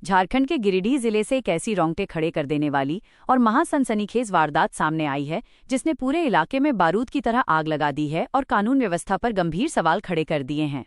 झारखंड के गिरिडीह जिले से एक ऐसी रोंगटे खड़े कर देने वाली और महासनसनीखेज वारदात सामने आई है जिसने पूरे इलाके में बारूद की तरह आग लगा दी है और कानून व्यवस्था पर गंभीर सवाल खड़े कर दिए हैं।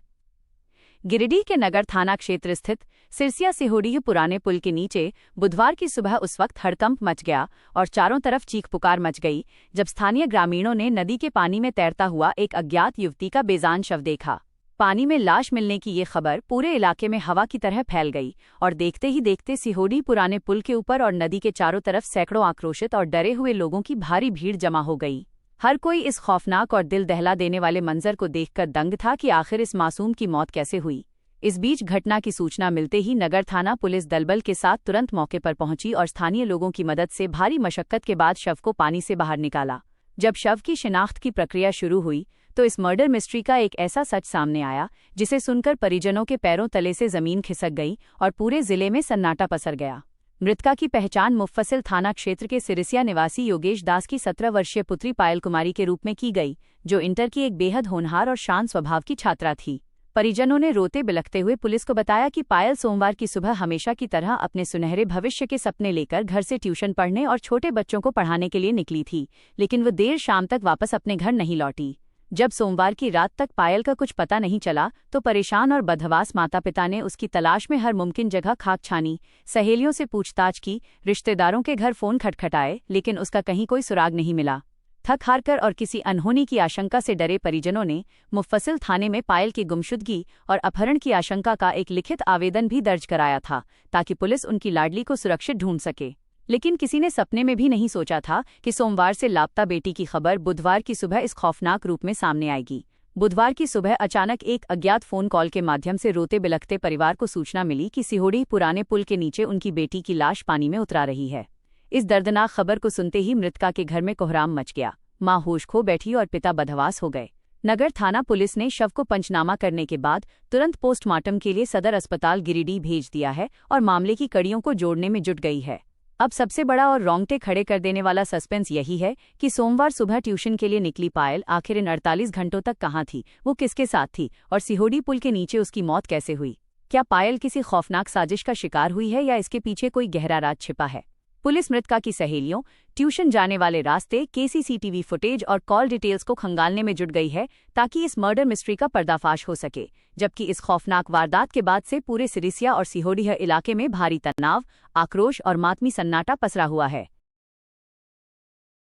गिरिडीह के नगर थाना क्षेत्र स्थित सिरसिया सिहोडीह पुराने पुल के नीचे बुधवार की सुबह उस वक्त हड़कंप मच गया और चारों तरफ चीख पुकार मच गई जब स्थानीय ग्रामीणों ने नदी के पानी में तैरता हुआ एक अज्ञात युवती का बेजान शव देखा। पानी में लाश मिलने की ये खबर पूरे इलाके में हवा की तरह फैल गई और देखते ही देखते सिहोडीह पुराने पुल के ऊपर और नदी के चारों तरफ सैकड़ों आक्रोशित और डरे हुए लोगों की भारी भीड़ जमा हो गई। हर कोई इस खौफनाक और दिल दहला देने वाले मंजर को देखकर दंग था कि आखिर इस मासूम की मौत कैसे हुई। इस बीच घटना की सूचना मिलते ही नगर थाना पुलिस दलबल के साथ तुरंत मौके पर पहुंची और स्थानीय लोगों की मदद से भारी मशक्कत के बाद शव को पानी से बाहर निकाला। जब शव की शिनाख्त की प्रक्रिया शुरू हुई तो इस मर्डर मिस्ट्री का एक ऐसा सच सामने आया जिसे सुनकर परिजनों के पैरों तले से जमीन खिसक गई और पूरे जिले में सन्नाटा पसर गया। मृतका की पहचान मुफ्फसिल थाना क्षेत्र के सिरिसिया निवासी योगेश दास की 17 वर्षीय पुत्री पायल कुमारी के रूप में की गई, जो इंटर की एक बेहद होनहार और शांत स्वभाव की छात्रा थी। परिजनों ने रोते बिलखते हुए पुलिस को बताया कि पायल सोमवार की सुबह हमेशा की तरह अपने सुनहरे भविष्य के सपने लेकर घर से ट्यूशन पढ़ने और छोटे बच्चों को पढ़ाने के लिए निकली थी, लेकिन वो देर शाम तक वापस अपने घर नहीं लौटी। जब सोमवार की रात तक पायल का कुछ पता नहीं चला तो परेशान और बदहवास माता पिता ने उसकी तलाश में हर मुमकिन जगह खाक छानी, सहेलियों से पूछताछ की, रिश्तेदारों के घर फोन खटखटाए, लेकिन उसका कहीं कोई सुराग नहीं मिला। थक हार कर और किसी अनहोनी की आशंका से डरे परिजनों ने मुफ्फसिल थाने में पायल की गुमशुदगी और अपहरण की आशंका का एक लिखित आवेदन भी दर्ज कराया था ताकि पुलिस उनकी लाडली को सुरक्षित ढूंढ सके। लेकिन किसी ने सपने में भी नहीं सोचा था कि सोमवार से लापता बेटी की खबर बुधवार की सुबह इस खौफनाक रूप में सामने आएगी। बुधवार की सुबह अचानक एक अज्ञात फोन कॉल के माध्यम से रोते बिलखते परिवार को सूचना मिली कि सिहोडीह पुराने पुल के नीचे उनकी बेटी की लाश पानी में उतरा रही है। इस दर्दनाक खबर को सुनते ही मृतका के घर में कोहराम मच गया। मां होश खो बैठी और पिता बदहवास हो गए। नगर थाना पुलिस ने शव को पंचनामा करने के बाद तुरंत पोस्टमार्टम के लिए सदर अस्पताल गिरिडीह भेज दिया है और मामले की कड़ियों को जोड़ने में जुट गई है। अब सबसे बड़ा और रोंगटे खड़े कर देने वाला सस्पेंस यही है कि सोमवार सुबह ट्यूशन के लिए निकली पायल आखिर इन 48 घंटों तक कहाँ थी, वो किसके साथ थी और सिहोडीह पुल के नीचे उसकी मौत कैसे हुई। क्या पायल किसी खौफनाक साजिश का शिकार हुई है या इसके पीछे कोई गहरा राज छिपा है। पुलिस मृतका की सहेलियों, ट्यूशन जाने वाले रास्ते के सीसीटीवी फुटेज और कॉल डिटेल्स को खंगालने में जुट गई है ताकि इस मर्डर मिस्ट्री का पर्दाफाश हो सके। जबकि इस खौफनाक वारदात के बाद से पूरे सिरिसिया और सिहोडीह इलाके में भारी तनाव, आक्रोश और मातमी सन्नाटा पसरा हुआ है।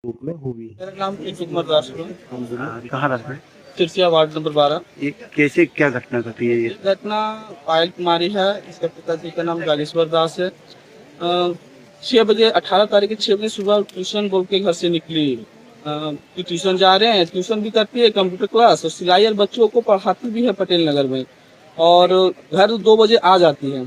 रूप में हुई मेरा नाम कुमार दास है। कहाँ रहते हैं? Sirsiya ward number 12। ये कैसे क्या घटना घटी है? ये घटना पायल कुमारी है, इसके पिताजी का नाम जागेश्वर दास है। 6 बजे 18 तारीख की 6 बजे सुबह ट्यूशन बोल के घर से निकली। कि ट्यूशन जा रहे हैं, ट्यूशन भी करती है, कंप्यूटर क्लास और सिलाई और बच्चों को पढ़ाती भी है पटेल नगर में, और घर 2 बजे आ जाती है।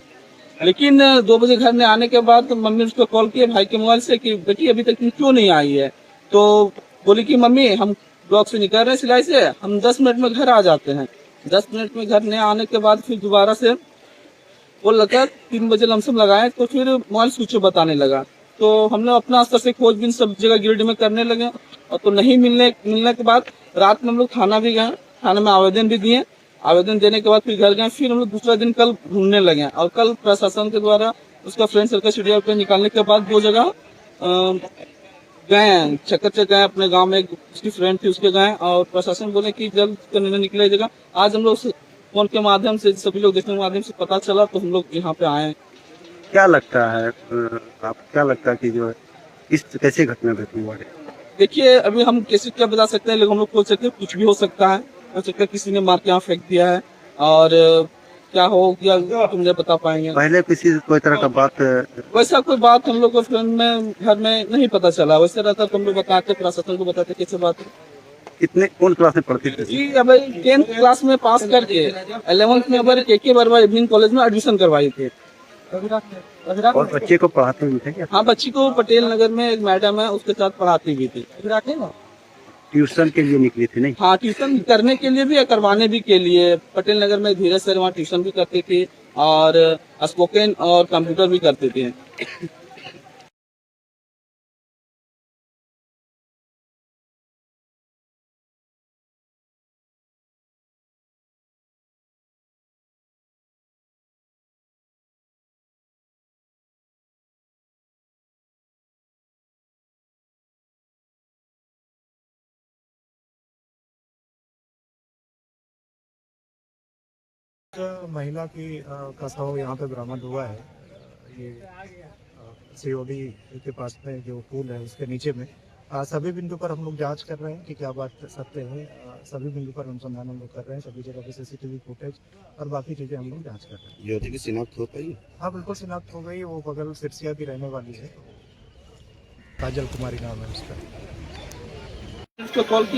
लेकिन 2 बजे घर में आने के बाद तो मम्मी उसको कॉल किए भाई के मोबाइल से कि बेटी अभी तक क्यों नहीं आई है। तो बोली कि मम्मी हम ब्लॉक से निकल रहे हैं सिलाई से, हम 10 मिनट में घर आ जाते हैं। 10 मिनट में घर नहीं आने के बाद फिर दोबारा से वो लगा 3 बजे लमसम लगाए तो फिर मोबाइल स्विच बताने लगा। तो हम लोग अपना स्तर से खोजबीन सब जगह गिरिडीह में करने लगे और तो नहीं मिलने के बाद रात में हम लोग थाना भी गए, थाना में आवेदन भी दिए। आवेदन देने के बाद फिर घर गए, फिर हम लोग दूसरा दिन कल ढूंढने लगे और कल प्रशासन के द्वारा उसका फ्रेंड सर्कल सीडीआर पे निकालने के बाद 2 जगह गए, चक्कर गए, अपने गांव में उसकी फ्रेंड थी उसके गए और प्रशासन बोले कि जल्द निर्णय निकलेगा। आज हम लोग फोन के माध्यम से सभी लोग देखने के माध्यम से पता चला तो हम लोग यहाँ पे आए। क्या लगता है आप क्या लगता है कि जो है इस कैसे घटना घटी हुआ है? देखिए अभी हम कैसे क्या बता सकते हैं, लेकिन हम लोग बोल सकते हैं कुछ भी हो सकता है किसी ने मार के यहाँ फेंक दिया है और क्या हो गया तुम बता पाएंगे। पहले किसी कोई तरह का बात वैसा कोई बात हम लोग को फ्रेंड में घर में नहीं पता चला, वैसे रहता तो हम लोग बताते, प्रशासन को बताते कैसे बात। कितने कौन क्लास में पढ़ती थी? जी अब 10th क्लास में पास करके 11th में अबर के वर्मा इवनिंग कॉलेज में एडमिशन करवाई थी। और बच्चे को पढ़ाते भी थे क्या? हाँ, बच्ची को पटेल नगर में एक मैडम है उसके साथ पढ़ाती भी थी। ट्यूशन के लिए निकली थी नहीं? हाँ, ट्यूशन करने के लिए भी या करवाने भी के लिए। पटेल नगर में धीरज सर वहाँ ट्यूशन भी करती थी और स्पोकन और कंप्यूटर भी करते थे। महिला की का शव यहाँ पे बरामद हुआ है। ये सीओडी के पास में जो पुल है उसके नीचे में। सभी बिंदु पर हम लोग जांच कर रहे हैं कि क्या बात सत्य है। सभी बिंदु पर अनुसंधान हम लोग कर रहे हैं, सभी जगह पे सीसीटीवी फुटेज और बाकी चीजें हम लोग जांच कर रहे हैं। युवती की शिनाख्त हो पाई? हाँ बिल्कुल शिनाख्त हो गई। वो बगल सिरसिया की रहने वाली है, काजल कुमारी नाम है उसका। उसको कॉल किया